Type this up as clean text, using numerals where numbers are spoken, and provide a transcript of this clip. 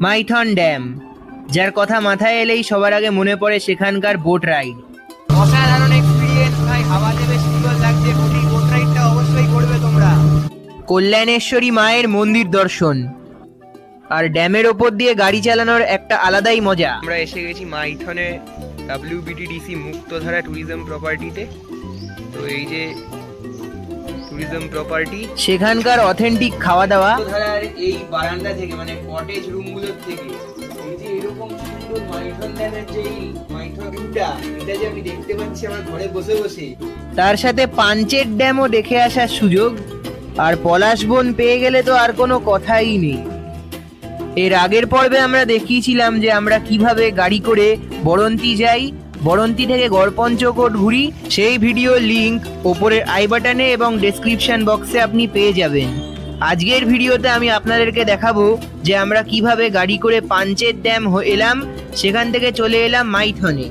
Maithon dam, যার কথা মাথায় এলেই সবার আগে মনে পড়ে সেখানকার বোট রাইড। অসাধারণ এক্সপিরিয়েন্স ভাই, হাওয়া দেবে, সুন্দর লাগছে, এই বোট রাইডটা অবশ্যই করবে তোমরা। কল্যাণেশ্বরী মায়ের মন্দির দর্শন আর ড্যামের ওপর দিয়ে গাড়ি চালানোর একটা আলাদাই মজা। আমরা এসে গেছি মাইথনে WBTDC মুক্তধারা ট্যুরিজম প্রপার্টিতে। তো এই যে ট্যুরিজম প্রপার্টি, সেখানকার অথেন্টিক খাওয়া দাওয়া, মুক্তধারার এই বারান্দা থেকে মানে কটেজ রুমগুলোর থেকে এই যে এরকম সুন্দর মাইথন ড্যামের যে এই মাইথন ভিউটা, এটা যে আমি দেখতে পাচ্ছি আমার ঘরে বসে বসে। তার সাথে পাঞ্চের ড্যামও দেখে আসার সুযোগ, আর পলাশবন পেয়ে গেলে তো আর কোনো কথাই নেই। এর আগের পর্বে আমরা দেখিয়েছিলাম যে আমরা কিভাবে গাড়ি করে বড়ন্তি যাই, বড়ন্তি থেকে গড়পঞ্চকোট ঘুরি। সেই ভিডিও লিংক ওপরের আই বাটনে এবং ডেসক্রিপশন বক্সে আপনি পেয়ে যাবেন। আজকের ভিডিওতে আমি আপনাদেরকে দেখাবো যে আমরা কিভাবে গাড়ি করে পাঞ্চের ড্যাম এলাম, সেখান থেকে চলে এলাম মাইথনে।